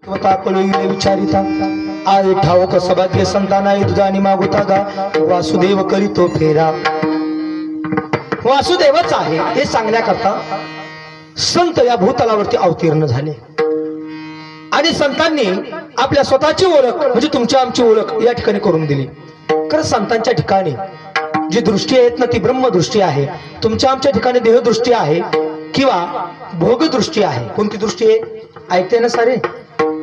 स्वतः कळविले विचारिता आय ठाऊक सभाग्य संताना तुझा मागुता गा वासुदेव करीतो फेरा। वासुदेवच आहे हे सांगण्याकरता संत या भूतलावरती अवतीर्ण झाले आणि संतांनी आपल्या स्वतःची ओळख म्हणजे तुमची आमची ओळख या ठिकाणी करून दिली। खरं संतांच्या ठिकाणी जी दृष्टी आहेत ना ती ब्रह्मदृष्टी आहे, तुमच्या आमच्या ठिकाणी देहदृष्टी आहे किंवा भोगदृष्टी आहे। कोणती दृष्टी आहे ऐकते ना सारे?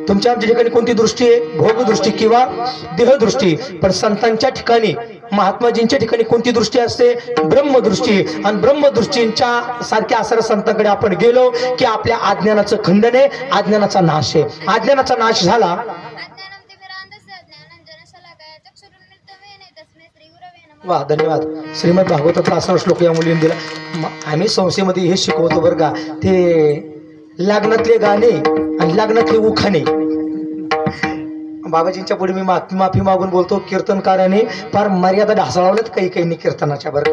तुमच्या आमच्या ठिकाणी कोणती दृष्टी आहे? भोगदृष्टी किंवा देहदृष्टी। पण संतांच्या ठिकाणी महात्माजींच्या ठिकाणी कोणती दृष्टी असते? ब्रह्मदृष्टी। आणि ब्रह्मदृष्टींच्या सारख्या असणाऱ्या संतांकडे आपण गेलो की आपल्या अज्ञानाचं खंडन आहे, अज्ञानाचा नाश आहे। अज्ञानाचा नाश झाला। वा धन्यवाद। श्रीमद भागवतातला असा श्लोक या मुलीने दिला। आम्ही संस्थेमध्ये हे शिकवतो बरं का, ते लग्नातले गाणे आणि लग्नातले उखाणे। बाबाजींच्या पुढे मी माफी मागून बोलतो, कीर्तनकाराने फार मर्यादा ढासळवल्यात काही काही कीर्तनाच्या बरं।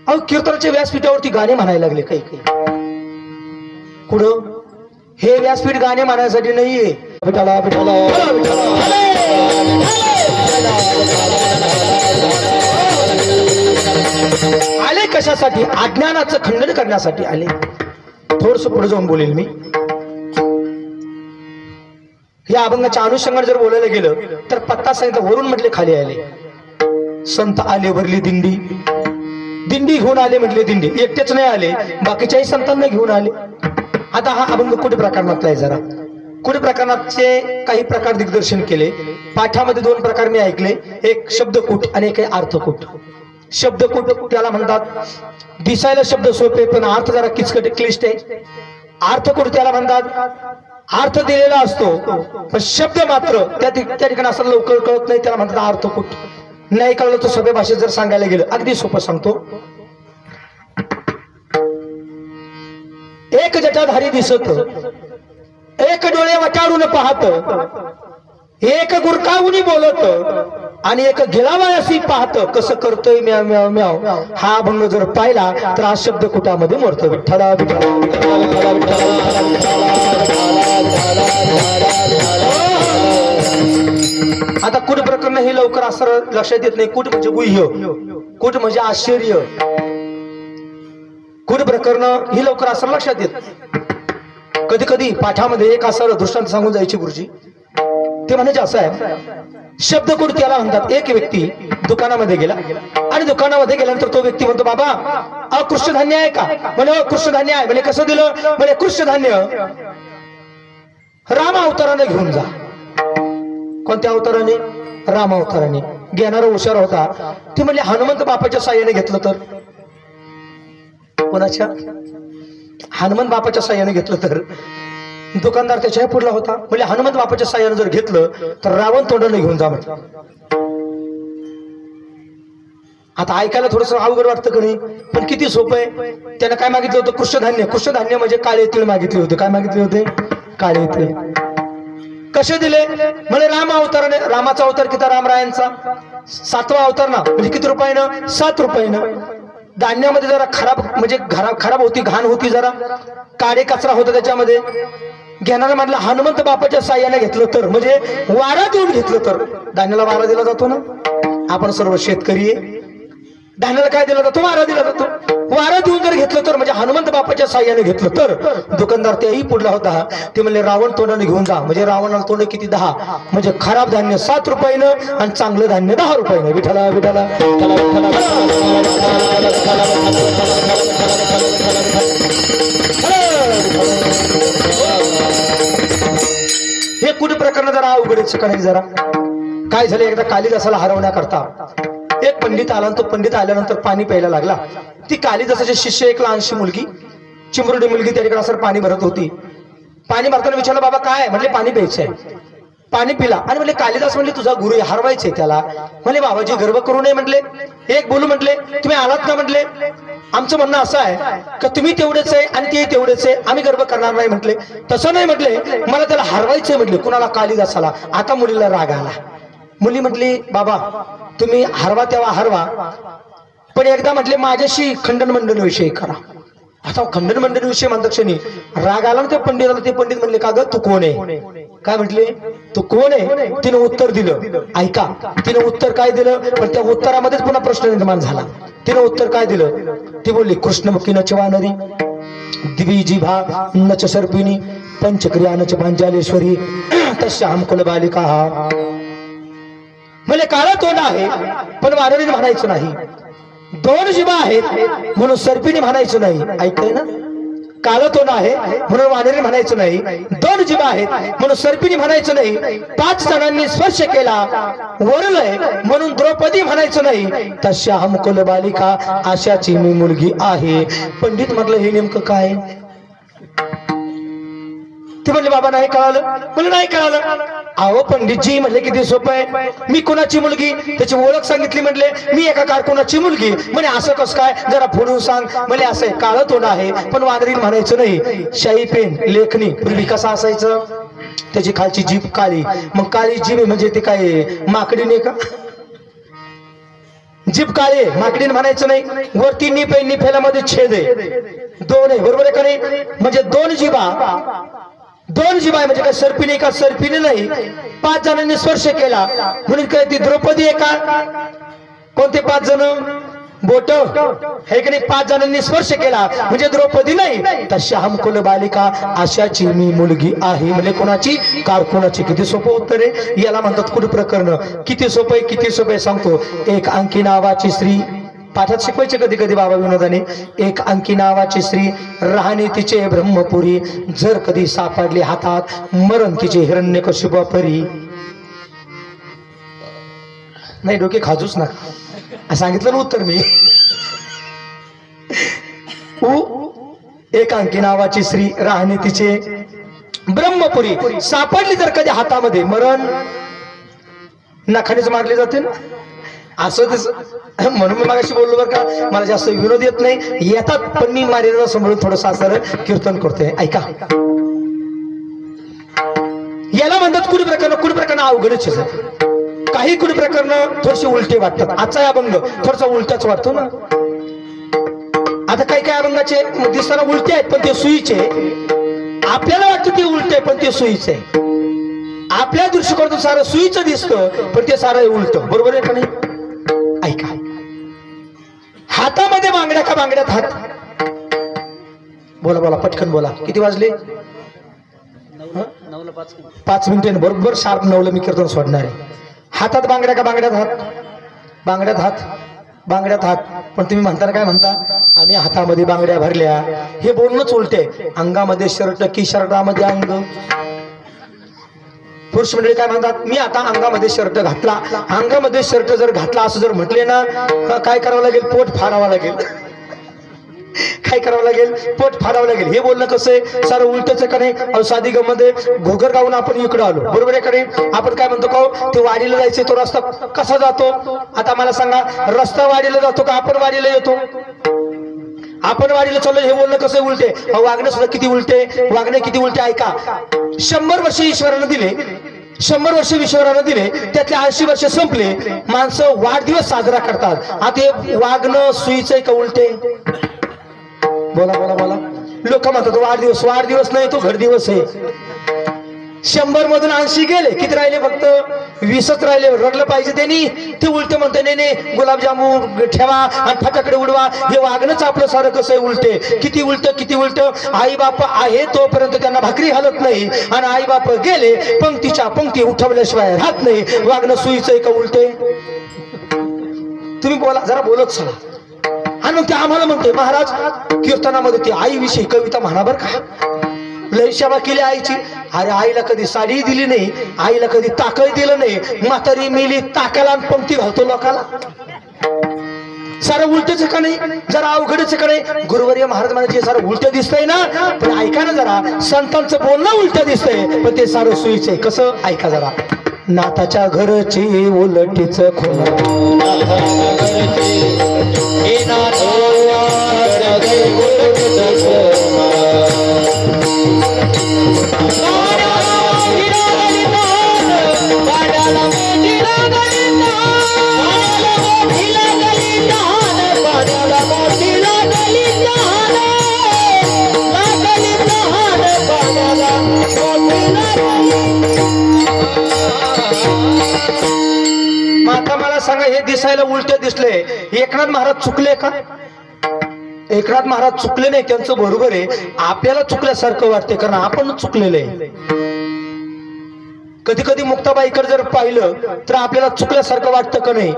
अहो कीर्तनाच्या व्यासपीठावरती गाणे म्हणायला लागले काही काही। कुठं हे व्यासपीठ गाणे म्हणायसाठी नाहीये। विठाला विठाला आले कशासाठी? अज्ञानाचं खंडन करण्यासाठी आले। थोडस पुढे जाऊन बोलेल मी। या अभंगाच्या अनुषंगाने जर बोलायला गेलं तर पत्ता सांगितलं, वरून म्हटले खाली आले। संत आले वरली दिंडी, दिंडी घेऊन आले म्हटले दिंडी। एकटेच नाही आले, बाकीच्याही संतांना घेऊन आले। आता हा अभंग कुठे प्रकरणातला आहे जरा? कुठे प्रकरणाचे काही प्रकार दिग्दर्शन केले। पाठामध्ये दोन प्रकार मी ऐकले, एक शब्दकूट आणि एक अर्थकूट। शब्दकूट त्याला म्हणतात दिसायला शब्द सोपे पण अर्थ जरा किचकट क्लिष्ट आहे। अर्थकूट त्याला म्हणतात अर्थ दिलेला असतो पण शब्द मात्र त्या ठिकाणी असं लवकर कळत नाही, त्याला म्हणतात अर्थकूट। नाही कळलं तर सोप्या भाषेत जर सांगायला गेलं, अगदी सोपं सांगतो। एक जटाधारी दिसत, एक डोळे वटारून पाहत, एक गुरकावूनी बोलत आणि एक गिळावयासी पाहत कसं करतोय म्याव म्याव म्याव। हा अभंग जर पाहिला तर हा शब्द कुटामध्ये मोडतो। विठ्ठला विठ्ठला आता कुट प्रकरण हे लवकर असं लक्षात येत नाही। कुट म्हणजे गुह्य, कुट म्हणजे आश्चर्य। कुट प्रकरण ही लवकर असं लक्षात येत। कधी कधी पाठामध्ये एक असं दृष्टांत सांगून जायची गुरुजी। ते म्हणायचे असं आहे, शब्दकूट त्याला म्हणतात। एक व्यक्ती दुकानामध्ये गेला आणि दुकानामध्ये गेल्यानंतर तो व्यक्ती म्हणतो, बाबा कृष्णधान्य आहे का? म्हणे हो कृष्णधान्य आहे। म्हणे कसं दिलं? म्हणे कृष्णधान्य राम अवताराने घेऊन जा। कोणत्या अवताराने? राम अवताराने। घेणारा हुशार होता, ते म्हणले हनुमंत बापाच्या साह्याने घेतलं तर? कोणाच्या? हनुमंत बापाच्या साह्याने घेतलं तर? दुकानदार त्याच्या पुढला होता, म्हणजे हनुमंत बापाच्या साह्याने जर घेतलं तर रावण तोंडाने घेऊन जा म्हटलं। आता ऐकायला थोडस अवघड वाटतं का नाही? पण किती सोपं आहे। त्यानं काय मागितलं होतं? कृष्णधान्य। कृष्णधान्य म्हणजे काळे तीळ मागितले होते। काय मागितले होते? काळे तीळ। कसे दिले? म्हणजे राम अवताराने। रामाचा अवतार किती? रामरायांचा 7वा अवतार ना, म्हणजे किती रुपयानं? 7 रुपयानं। धान्यामध्ये जरा खराब म्हणजे खराब होती, घाण होती, जरा काळे कचरा होता त्याच्यामध्ये। घेणारा म्हटलं हनुमंत बापाच्या साह्याने घेतलं तर, म्हणजे वारा देऊन घेतलं तर। धान्याला वारा दिला जातो ना, आपण सर्व शेतकरी आहे। धान्याला काय दिला जातो? वारा दिला जातो। वारा देऊन जर घेतलं तर म्हणजे हनुमंत बापाच्या साह्याने घेतलं तर? दुकानदार त्याही पुढला होता, ते म्हणले रावण तोंडाने घेऊन जा। म्हणजे रावणाला तोंड किती? 10। म्हणजे खराब धान्य 7 रुपयानं आणि चांगलं धान्य 10 रुपयानं। विठाला विठाला हे कुठे प्रकरण जरा अवघडच का नाही? जरा काय झालं, एकदा कालिदासाला हरवण्याकरता एक पंडित आला। तो पंडित आल्यानंतर पाणी प्यायला लागला। ती कालिदासाचे शिष्य एक लहानशी मुलगी, चिमुरडी मुलगी त्याच्याकडे असं पाणी भरत होती। पाणी भरताना विचारलं, बाबा काय? म्हणले पाणी प्यायचंय। पाणी पिला आणि म्हणले कालिदास म्हणले तुझा गुरु हरवायचंय त्याला। म्हणले बाबाजी गर्व करू नये म्हटले, एक बोलू म्हटले, तुम्ही आलात ना म्हटले, आमचं म्हणणं असं आहे का तुम्ही तेवढेच आहे आणि ते तेवढेच आहे, आम्ही गर्व करणार नाही म्हटले। तसं नाही म्हटले, मला त्याला हरवायचंय म्हटले। कुणाला? कालिदासाला। आता मुलीला राग आला। मुली म्हटली, बाबा तुम्ही हरवा तेव्हा हरवा, पण एकदा म्हटले माझ्याशी खंडन मंडन विषयी करा। आता खंडन मंडन विषय म्हणतात क्षणी राग आला ना त्या पंडिताला. ते पंडित म्हणले का ग तू कोण आहे? काय म्हटले? तू कोण आहे? तिने उत्तर दिलं. ऐका, तिने उत्तर काय दिलं? पण त्या उत्तरामध्येच पुन्हा प्रश्न निर्माण झाला. तिने उत्तर काय दिलं? ती बोलली कृष्णमुखी नच वानरी दिविजिभा नच सर्पिणी पंचक्रिया नच पांचालेश्वरी तस्याहम कुलबालिका. म्हणजे काळा तोंड आहे पण वानरी म्हणायचं नाही. दोन जिभा आहेत म्हणून सर्पिणी म्हणायचं नाही. ऐकलंय ना? काळं तोंड आहे म्हणून वानरी म्हणायचं नाही. दोन जिभा आहेत म्हणून सर्पिणी म्हणायचं नाही. 5 जणांनी स्पर्श केला वरलय म्हणून द्रौपदी म्हणायचं नाही. तस्याहम कुलबालिका, अशाची मी मुलगी आहे. पंडित म्हटलं हे नेमकं काय? ते म्हणले बाबा नाही कळालं. म्हणलं नाही कळालं. अहो पंडितजी म्हणले किती सोपं आहे. मी कुणाची मुलगी? त्याची ओळख सांगितली. म्हणले मी एका कारकुनाची मुलगी. म्हणे असं कसं काय? जरा फोडून सांग. म्हणजे असं आहे, काळं तोंड आहे पण वानरी म्हणायचं नाही. शाई पेन लेखणी पूर्वी कसं असायचं? त्याची खालची जीभ काळी. मग काळी जीभ म्हणजे ते काय माकडी नाही का? जीभ काळे माकडीन म्हणायचं नाही. वरती निप आहे, निफेलामध्ये छेद आहे. 2 आहे, बरोबर आहे का नाही? म्हणजे 2 जिभा. 2 जिभा आहे म्हणजे काय सर्पिणी का? सर्पिणी नाही. 5 जणांनी स्पर्श केला म्हणून काय ती द्रौपदी आहे का? कोणते 5 जण? बोट हे की नाही? 5 जणांनी स्पर्श केला म्हणजे द्रौपदी नाही. तस्याहम कुलबालिका, अशाची मी मुलगी आहे. म्हणजे कोणाची? कारकुनाची. किती सोपं उत्तर आहे. याला म्हणतात कुल प्रकरण. किती सोपं आहे, किती सोपं आहे सांगतो. एक अंकी नावाची स्त्री, पाठात शिकवायचे कधी कधी बाबा विनोदाने. एक अंकी नावाची स्त्री राहणे तिचे ब्रह्मपुरी, जर कधी सापडली हातात मरण तिचे हिरण्यकशिप परी. नाही डोके खाजूच ना, सांगितलं ना उत्तर मी. एक अंकी नावाची स्त्री राहणे तिचे ब्रह्मपुरी, सापडली जर कधी हातामध्ये मरण. नखानेच मारले जाते ना असं तसं. म्हणून मी मागाशी बोललो बरं का, मला जास्त विनोद येत नाही. येतात पण मी मर्यादा सांभाळून थोडं असं कीर्तन करतोय. ऐका, याला म्हणतात कुल प्रकरण. कुल प्रकरण अवघडच आहे. काही कुल प्रकरण थोडेसे उलटे वाटतात. आजचा अभंग थोडासा उलटाच वाटतो ना. आता काही काही अभंगाचे दिसताना उलटे आहेत पण ते सुईचे. आपल्याला वाटतं ते उलटे पण ते सुईचे. आपल्या दृष्टिकोनातून सारं सुईचं दिसतं पण ते सारं उलट. बरोबर आहे का नाही? ऐका, हातामध्ये बांगड्या का बांगड्यात हात? बोला बोला पटकन बोला. किती वाजले? 5 मिनिटे बरोबर शार्प 9ला मी कीर्तन सोडणार आहे. हातात बांगड्या का बांगड्यात हात? बांगड्यात हात, बांगड्यात हात. पण तुम्ही म्हणताना काय म्हणता? आम्ही हातामध्ये बांगड्या भरल्या. हे बोलणंच उलटे. अंगामध्ये शर्ट की शर्टामध्ये अंग. पुरुष मंडळी काय म्हणतात? मी आता अंगामध्ये शर्ट घातला. अंगामध्ये शर्ट जर घातला असं जर म्हटले ना, काय करावं लागेल? पोट फाडावं लागेल. काय करावं लागेल? पोट फाडावं लागेल. हे बोलणं कसं आहे? सारं उलटच का नाही? साधी गमध्ये घोगर गावून आपण इकडे आलो. बरोबर आहे का नाही? आपण काय म्हणतो का ते वाडीला जायचे, तो रस्ता कसा जातो? आता मला सांगा, रस्ता वाडीला जातो का आपण वाडीला येतो? आपण वाडीला चाललो. हे बोलणं कसं उलटे? वागणं सुद्धा किती उलटे. वागणं किती उलटे. ऐका, 100 वर्ष ईश्वरानं दिले. 100 वर्ष ईश्वरानं दिले, त्यातले 80 वर्ष संपले. माणसं वाढदिवस साजरा करतात. आता हे वागणं सुईचं का उलटे? बोला बोला बोला. लोक म्हणतात वाढदिवस. वाढदिवस नाही, तो घरदिवस आहे. 100 मधून 80 गेले. किती राहिले? फक्त 20च राहिले. रडलं पाहिजे त्यांनी. ते उलटे म्हणते नाही नाही गुलाबजामुन ठेवा आणि फटाकडे उडवा. हे वागणंच आपलं सारं कसं आहे? उलटे. किती उलट, किती उलट. आई बाप आहे तोपर्यंत त्यांना भाकरी हालत नाही आणि आई बाप गेले पंक्तीच्या पंक्ती उठवल्याशिवाय राहत नाही. वागणं सुईचं का उलटे? तुम्ही बोला, जरा बोलत चला. आणि मग ते आम्हाला म्हणते महाराज कीर्तनामध्ये ती आईविषयी कविता म्हणा बरं का. लय सेवा केली आईची. अरे आईला कधी साडी दिली नाही, आईला कधी ताकद दिलं नाही. म्हातारी मेली ताकाला पंक्ती घालतो लोकाला. सारं उलटच का नाही? जरा अवघडच का नाही? गुरुवर्य महाराज म्हणायचे सारं उलट दिसतंय ना, पण ऐका ना जरा. संतांचं बोलणं उलट दिसतंय पण ते सारं सुईचं. कसं? ऐका जरा. नाथाच्या घरची उलटीच खोल. सांगा, हे दिसायला उलटे दिसले, एकनाथ महाराज चुकले का? एकनाथ महाराज चुकले नाही, त्यांचं बरोबर आहे. आपल्याला चुकल्यासारखं वाटते कारण आपण चुकलेलं आहे. कधी कधी मुक्ताबाईकर जर पाहिलं तर आपल्याला चुकल्यासारखं वाटतं का नाही?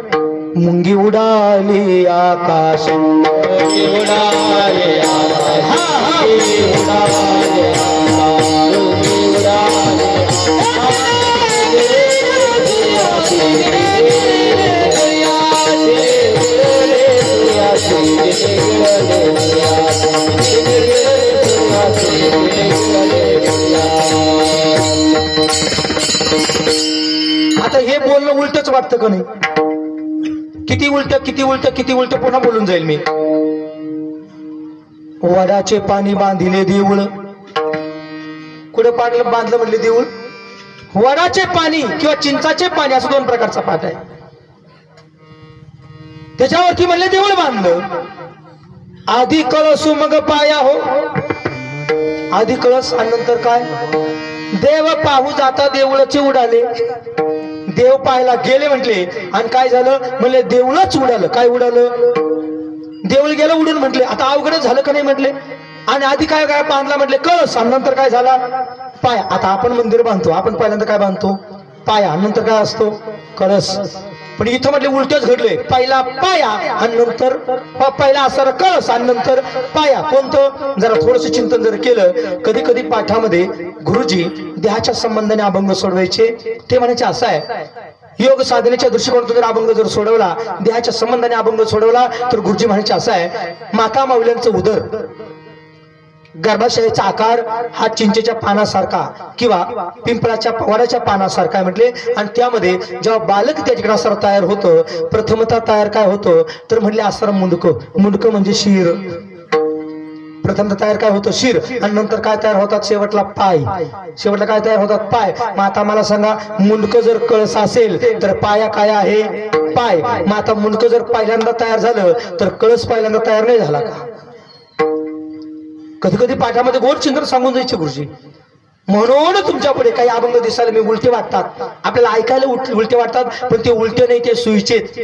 मुंगी उडाली आकाश, मुंगी उडाली आकाश, मुंगी उडाली आकाश, मुंगी उडाली आता हे बोलणं उलटच वाटतं का नाही? किती उलट किती उलट किती उलट पुन्हा बोलून जाईल मी. वडाचे पाणी बांधिले देऊळ, कुठे पाडलं बांधलं म्हणले देऊळ? वडाचे पाणी किंवा चिंचाचे पाणी असं दोन प्रकारचा पाठ आहे. त्याच्यावरती म्हणले देऊळ बांधलं. आधी कळस मग पाया हो, आधी कळस आणि नंतर काय? देव पाहू जाता देऊळचे उडाले. देव पाहायला गेले म्हटले आणि काय झालं म्हणले? देऊळच उडालं. काय उडालं? देऊळ गेलं उडून म्हटले. आता अवघडच झालं का नाही म्हटले? आणि आधी काय काय बांधला म्हटले? कळस. आणि नंतर काय झाला? पाया. आता आपण मंदिर बांधतो, आपण पहिल्यांदा काय बांधतो? पाया. नंतर काय असतो? कळस. पण इथं म्हटले उलटच घडले. पहिला पाया आणि नंतर पहिला असणारा कळस आणि नंतर पाया. कोणतं? जरा थोडस चिंतन जर केलं, कधी कधी पाठामध्ये गुरुजी देहाच्या संबंधाने अभंग सोडवायचे. ते म्हणायचे असं आहे, योग साधनेच्या दृष्टिकोनातून जर अभंग जर सोडवला, देहाच्या संबंधाने अभंग सोडवला तर गुरुजी म्हणायचे असं आहे, माता माऊल्यांचं उदर, गर्भाशयाचा आकार हा चिंचेच्या पानासारखा किंवा पिंपळाच्या वडाच्या पानासारखा आहे म्हटले. आणि त्यामध्ये जेव्हा बालक त्या ठिकाणी असर तयार होतं, प्रथमतः तयार काय होतं तर म्हणले असर मुंडकं. मुंडकं म्हणजे शिर. प्रथमतः तयार काय होतं? शिर. आणि नंतर काय तयार होतात? शेवटला पाय. शेवटला काय तयार होतात? पाय. मग आता मला सांगा, मुंडकं जर कळस असेल तर पाया काय आहे? पाय. मग आता मुंडकं जर पहिल्यांदा तयार झालं तर कळस पहिल्यांदा तयार नाही झाला का? कधी कधी पाठामध्ये गोड चिंतन सांगून जायचे गुरुजी. म्हणून तुमच्या पुढे काही अभंग दिसायला मी उलटे वाटतात, आपल्याला ऐकायला उलटे वाटतात, पण ते उलटे नाही, ते सुईचेत.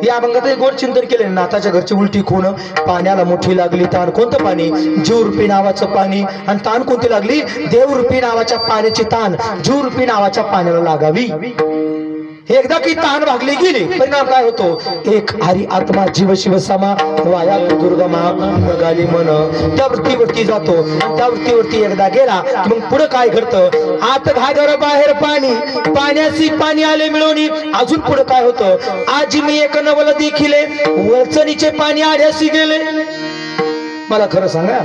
या अभंगात गोड चिंतन केले. नाताच्या घरची उलटी खून, पाण्याला मोठी लागली ताण. कोणतं पाणी? जीवरूपी नावाचं पाणी. आणि ताण कोणती लागली? देवरूपी नावाच्या पाण्याची ताण जीवरूपी नावाच्या पाण्याला लागावी. एकदा की ताण भागली गेली, परिणाम काय होतो? एक हरी आत्मा जीव शिव समा वाया दुर्गमा गाली मन. त्या वृत्तीवरती जातो आणि त्या वृत्तीवरती एकदा गेला की मग पुढे काय घडतं? आत घागर बाहेर पाणी, पाण्याची पाणी आले मिळवणी. अजून पुढे काय होतं? आजी मी एक नवल देखिले, वरचणीचे पाणी आड्याशी गेले. मला खरं सांगा,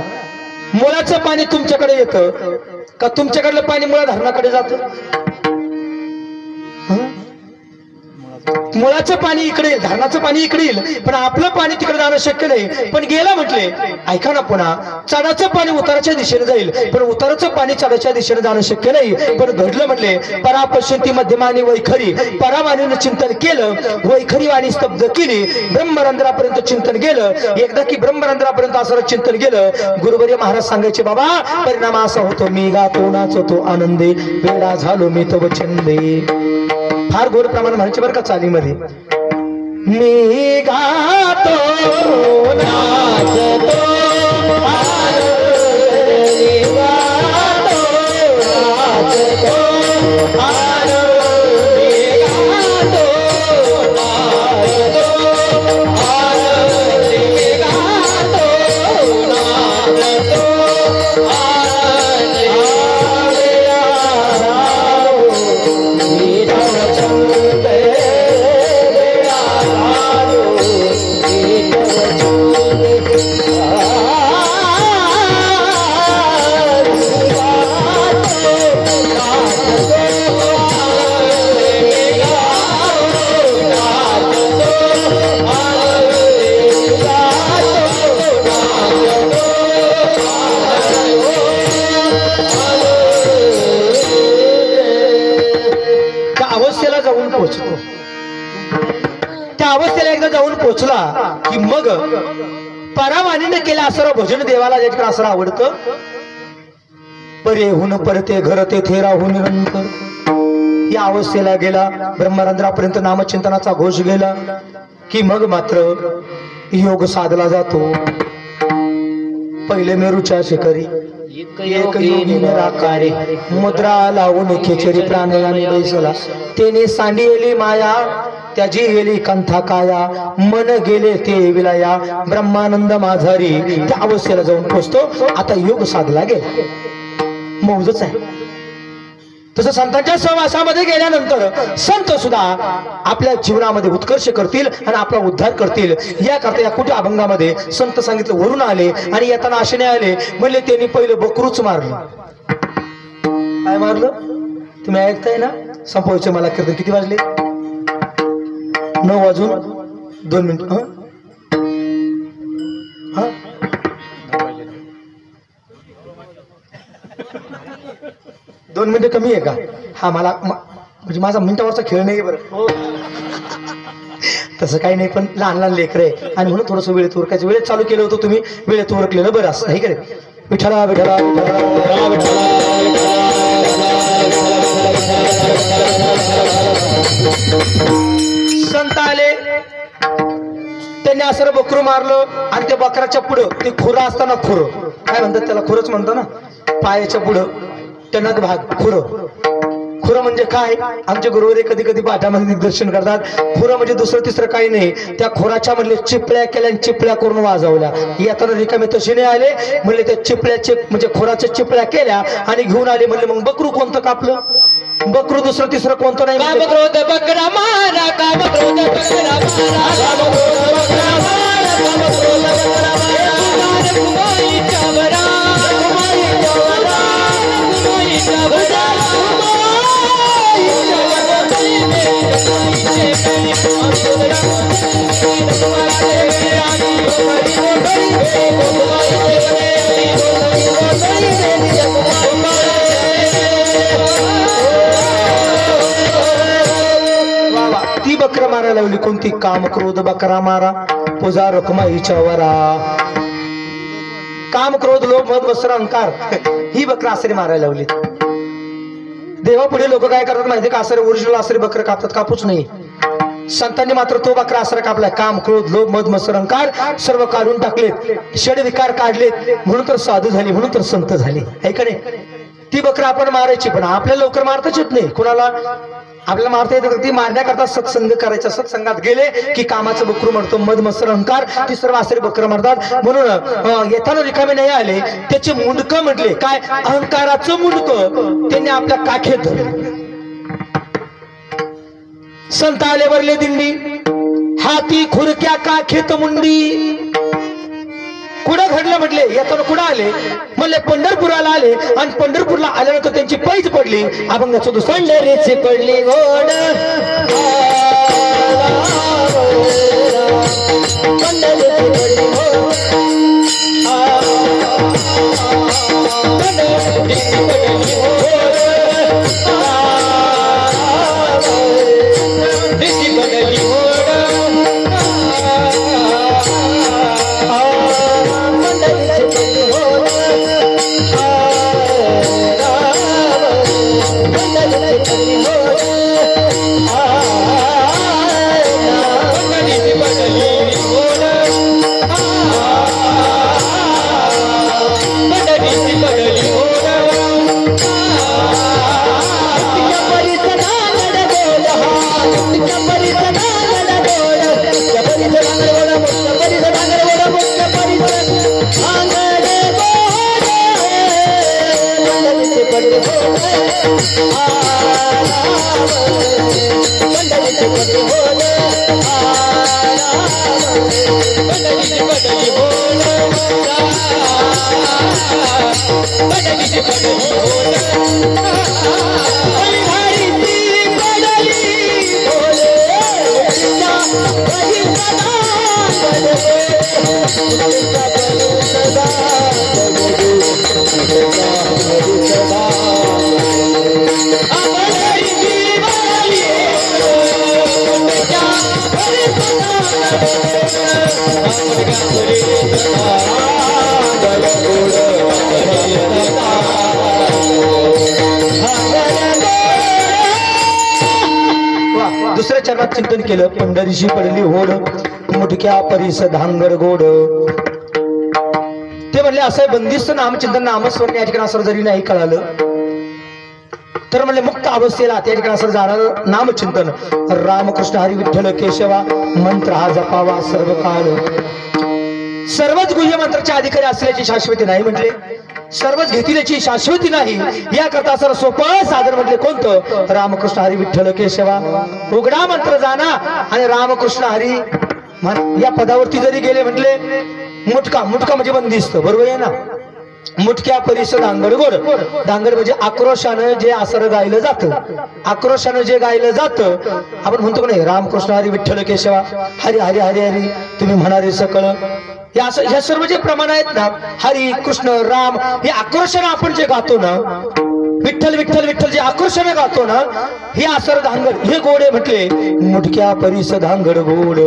मुळाचं पाणी तुमच्याकडे येतं का तुमच्याकडलं पाणी मुळा धरणाकडे जातं? मुळाचं पाणी इकडे येईल, धरणाचं पाणी इकडे येईल, पण आपलं पाणी तिकडे जाणं शक्य नाही. पण गेलं म्हटले, ऐका ना, पुन्हा चढाचं पाणी उताराच्या दिशेने जाईल, पण उताराचं पाणी चढाच्या दिशेने जाणं शक्य नाही. पण घडलं म्हटले, परा पश्चिंती मध्यमानी वैखरी. परावाणीनं चिंतन केलं, वैखरी वाणी स्तब्ध केली, ब्रह्मरंध्रापर्यंत चिंतन गेलं. एकदा की ब्रह्मरंध्रापर्यंत असं चिंतन गेलं, गुरुवर्य महाराज सांगायचे, बाबा परिणाम असा होतो, मी गातो नाचतो आनंदे, वेडा झालो मी तव छंदे. फार गोड प्रमाण म्हणायचे बरं का चालीमध्ये. मी गातो नाचतो आनंदे, गातो नाचतो आनंदे, गातो नाचतो आनंदे, गातो नाचतो आनंदे. त्या अवस्थेला एकदा जाऊन पोहोचला की मग परावाणीने केलं असं भजन देवाला ज्याच्याकडे असं आवडतं. परे हुन परते घर तेथे राहून निरंतर. या अवस्थेला गेला, ब्रह्मरंध्रापर्यंत नामचिंतनाचा घोष गेला की मग मात्र योग साधला जातो. पहिले मेरूच्या शिखरी एक योगी निराकारी, मुद्रा लावून खेचरी प्राणायामी बैसला. तेने सांडिली माया त्याची गेली कंथा काया, मन गेले ते विलाया. ब्रह्मानंद माझारी त्या अवस्थेला जाऊन पोचतो. आता योग साधला गेला, मौजच आहे. तसं संतांच्या सहवासामध्ये गेल्यानंतर संत सुद्धा आपल्या जीवनामध्ये उत्कर्ष करतील आणि आपला उद्धार करतील. याकरता या कुठे अभंगामध्ये संत सांगितलं वरून आले आणि येताना आशेने आले. म्हणले त्यांनी पहिलं बकरूच मारलं. काय मारलं तुम्ही ऐकताय ना? संपवायचे मला कीर्तन. किती वाजले? 9 वाजून 2 मिनिट. हा 2 मिनिटं कमी आहे का? हा मला म्हणजे माझा मिनिटावरचा खेळ नाही बरं. तसं काही नाही, पण लहान लहान लेकर आहे आणि म्हणून थोडस वेळेत उरकायचं. वेळेत चालू केलं होतं तुम्ही, वेळेत उरकलेलं बरं असतं. हे करे विठ्ठला विठ्ठला संत आले. त्यांनी असं बकरू मारलं आणि त्या बकराच्या पुढं ते खुरं असताना, खुरं काय म्हणतात त्याला? खुरच म्हणतो ना. पायाच्या पुढं टणक भाग खुरं. खुरं म्हणजे काय? आमचे गुरुवारी कधी कधी पाठामध्ये दिग्दर्शन करतात. खुरं म्हणजे दुसरं तिसरं काही नाही. त्या खुराच्या म्हणले चिपळ्या केल्या आणि चिपळ्या करून वाजवल्या. येताना रिकामे तशीने आले. म्हणले त्या चिपळ्या म्हणजे खुराच्या चिपळ्या केल्या आणि घेऊन आले. म्हणले मग बकरू कोणतं कापलं? बकरू दुसरं तिसरं कोणतं नाही. कामक्रोध बकरा मारा, कामक्रोध बकरा मारा, कामक्रोध बकरा मारा, कामक्रोध बकरा मारा. कुमारी चावरा, कुमारी चावरा, कुमारी चावरा, ती बकरा मारायला लावली. कोणती? काम क्रोध बकरा मारा, पूजा रखुमाईच्या वरा. काम क्रोध लोभ मद मत्सर अहंकार ही बकरा आसरी मारायला लावली. देवा पुढे लोक काय करतात माहिती का? आसरे ओरिजिनल आसरे बकरं कापतात, कापूच नाही. संतांनी मात्र तो बकरा आसरा कापलाय. काम क्रोध लोभ मद मत्सर अहंकार सर्व काढून टाकलेत, षड विकार काढलेत. म्हणून तर साधू झाले, म्हणून तर संत झाले. आहे का नाही? ती बकरा आपण मारायची, पण आपल्याला लवकर मारताच येत नाही. कुणाला आपल्याला मारता येतं? ती मारण्याकरता सत्संग करायचा. सत्संगात गेले की कामाचं बकरू म्हणतो, मद मत्सर अहंकार ती सर्व आसरे बकरं मारतात. म्हणून येताना रिकामे नाही आले. त्याचे मुंडकं म्हटले काय? अहंकाराचं मुंडकं त्यांनी आपल्या काखेत धरलं. संत आले वरले दिंडी, हाती खुरक्या काखेत मुंडी. कुठं घडलं म्हटले? येताना कुठं आले? म्हणले पंढरपुराला आले. आणि पंढरपूरला आल्यानंतर त्यांची पैज पडली. अभंगाचं दुसरं पंढरीची पडली घोड, पंढरीची पडली घोड, पंढरीची पडली घोड, पंढरीची पडली घोड. हा दुसऱ्या चरणात चिंतन केलं. पंढरीशी पडली होड, मुटक्या परीस धांगड गोड. ते म्हणले असं बंदिस्त नामचिंतन नामस्मरण या ठिकाणी असं जरी नाही कळालं तर म्हणले मुक्त अवस्थेला त्या ठिकाणी असं जाणार नामचिंतन. रामकृष्ण हरी विठ्ठल केशवा मंत्र हा जपावा सर्व काळ. सर्वच गुह्य मंत्राच्या अधिकारी असल्याची शाश्वती नाही म्हटले, सर्वच घेतल्याची शाश्वती नाही. याकरता सर सोपं साधन म्हटले कोणतं? रामकृष्ण हरी विठ्ठल केशवा. उघडा मंत्र जाणा आणि रामकृष्ण हरी या पदावरती जरी गेले म्हटले मुटका, मुटका म्हणजे बंदिस्त, बरोबर आहे ना. मुटक्या परीस धांगड गोड. धांगड म्हणजे आक्रोशानं जे आसर गायलं जातं, आक्रोशानं जे गायलं जातं. आपण म्हणतो का नाही रामकृष्ण हरी विठ्ठल केशवा हरी हरी हरी हरी तुम्ही म्हणारे सकळ. ह्या सर्व जे प्रमाण आहेत ना, हरी कृष्ण राम, हे आक्रोशानं आपण जे गातो ना, विठ्ठल विठ्ठल विठ्ठल जे आक्रोशाने गातो ना, हे आसर धांगड हे गोडे म्हटले. मुटक्या परीस धांगड गोड.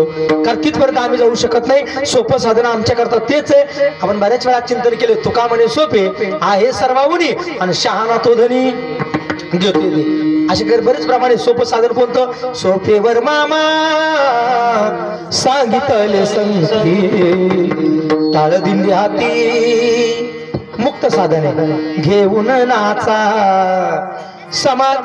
कारण तिथपर्यंत आम्ही जाऊ शकत नाही. सोपं साधन आमच्या करता तेच आहे. आपण बऱ्याच वेळा चिंतन केले. तुका म्हणे सोपे आहे सर्वाहुनी आणि शहाणा तो धनी घेते. असे काही बरेच प्रमाणे सोपं साधन कोणतं? सोपेवर मामा सांगितले संगी टाळ दिली हाती. मुक्त साधन आहे. घेऊन नाचा समाज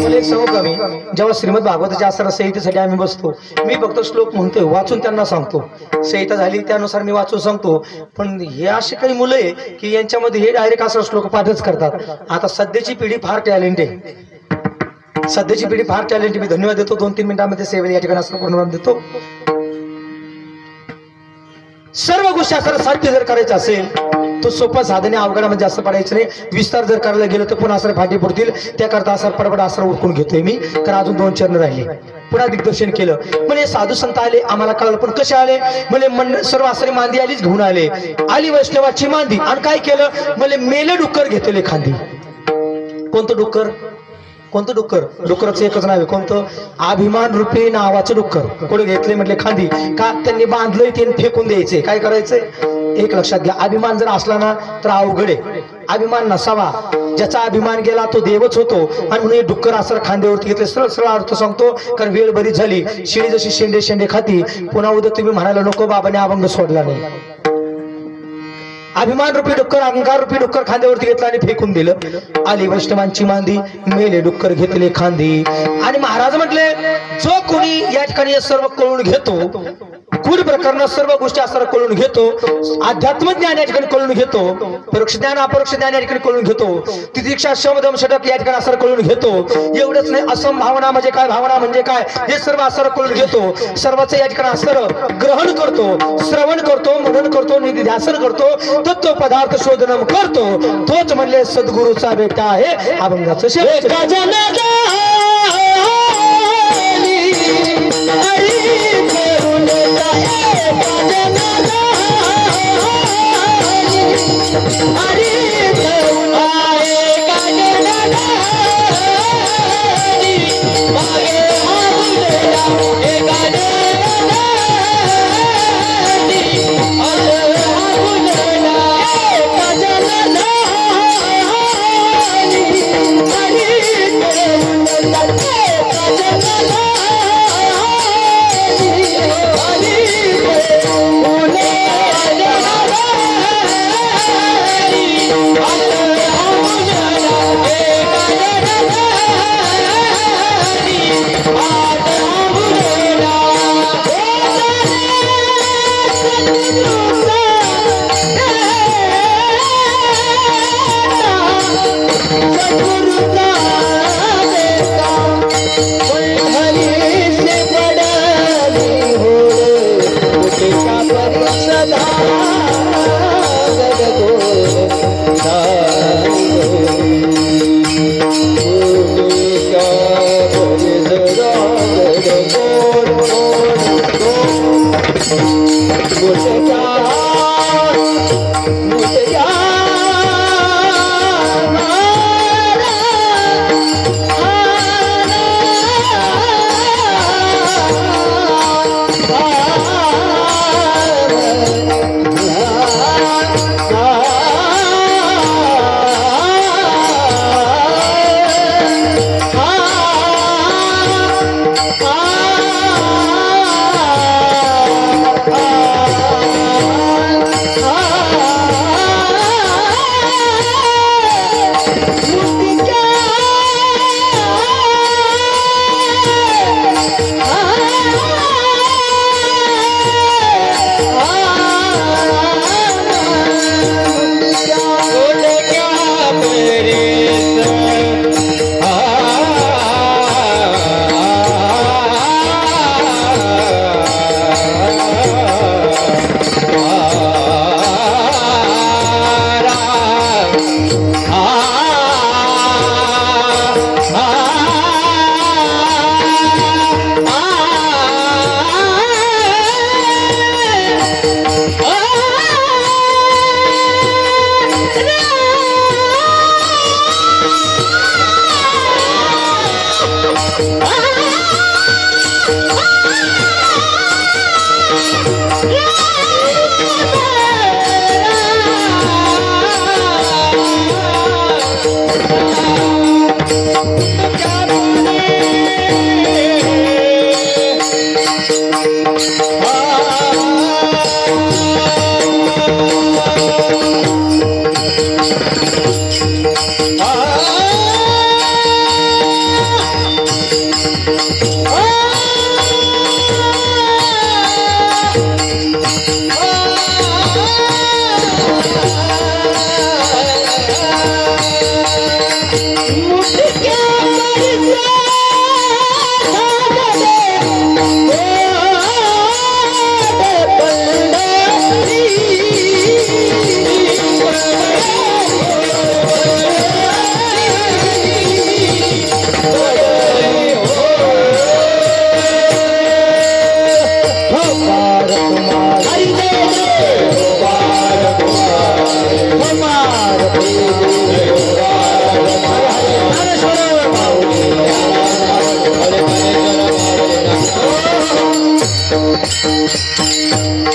एक सांगू का मी, जेव्हा श्रीमद भागवताच्या आसरा संहितेसाठी आम्ही बसतो, मी फक्त श्लोक म्हणतोय, वाचून त्यांना सांगतो. संहिता झाली त्यानुसार मी वाचून सांगतो. पण हे असे काही मुलं आहे की यांच्यामध्ये हे डायरेक्ट असं श्लोक पाठच करतात. आता सध्याची पिढी फार टॅलेंट आहे, सध्याची पिढी फार टॅलेंट. मी धन्यवाद देतो. 2-3 मिनिटांमध्ये सेवेला या ठिकाणी असं पूर्ण देतो. सर्व गोष्टी असं साध्य जर करायचं असेल तो सोपा साधने अवघडामध्ये जास्त पडायचं नाही. विस्तार जर करायला गेलो तर पुन्हा असं फाटी पडतील. त्याकरता असं पडपड असं उरकून घेतोय मी, कारण अजून 2 चरण राहिले. पुन्हा दिग्दर्शन केलं. म्हणजे साधू संत आले, आम्हाला कळलं. पण कसे आले? म्हणजे सर्व असरी मांदी आलीच घेऊन आले. आली वैष्णवाची मांदी आणि काय केलं? म्हणजे मेले डुक्कर घेतले खांदी. कोणतं डुक्कर? कोणतं डुक्कर? डुक्करचं एकच नाव आहे. कोणतं? अभिमान रूपी नावाचं डुक्कर. कुठे घेतले म्हटले? खांदी. का? त्यांनी बांधलंय ते फेकून द्यायचे. काय करायचंय? एक लक्षात घ्या, अभिमान जर असला ना तर अवघड आहे. अभिमान नसावा. ज्याचा अभिमान गेला तो देवच होतो. आणि म्हणून हे डुक्कर असं खांद्यावरती घेतले. सरळ सरळ अर्थ सांगतो, कारण वेळ बरीच झाली. शिडी जशी शेंडे शेंडे खाती. पुन्हा उद्या तुम्ही म्हणायला नको बाबाने अभंग सोडला नाही. अभिमान रूपी डुक्कर, अहंकार रूपी डुक्कर खांद्यावरती घेतला आणि फेकून दिलं. आली वैष्णवांची मांदी, मेले डुक्कर घेतले खांदी. आणि महाराज म्हटले, जो कोणी या ठिकाणी सर्व कळून घेतो, कुल प्रकरण सर्व गोष्टी असं कळून घेतो, अध्यात्म ज्ञान या ठिकाणी कळून घेतो, परोक्ष ज्ञान अपरोक्ष ज्ञान या ठिकाणी कळून घेतो, तितिक्षा शमदम षटक या ठिकाणी असं कळून घेतो. एवढंच नाही, असंभावना म्हणजे काय, भावना म्हणजे काय, हे सर्व असं कळून घेतो. सर्वांचं या ठिकाणी असं ग्रहण करतो, श्रवण करतो, मनन करतो, निध्यासन करतो, तत्व पदार्थ शोधन करतो. तोच म्हणले सद्गुरूचा बेटा आहे अभंगाचं शेवट.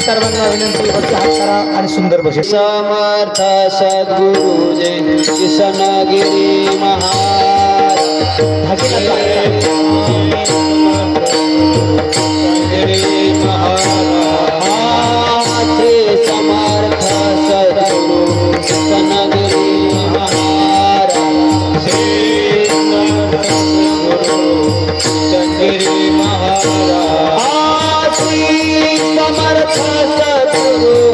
सर्वांना विनंती वरती हात करा आणि सुंदर बसे. समर्थ सद्गुरु जय कृष्णगिरी महाराज समर्थ सद्गुरु कृष्णगिरी महाराज कृष्णगिरी महाराज समर्थ सद्गुरु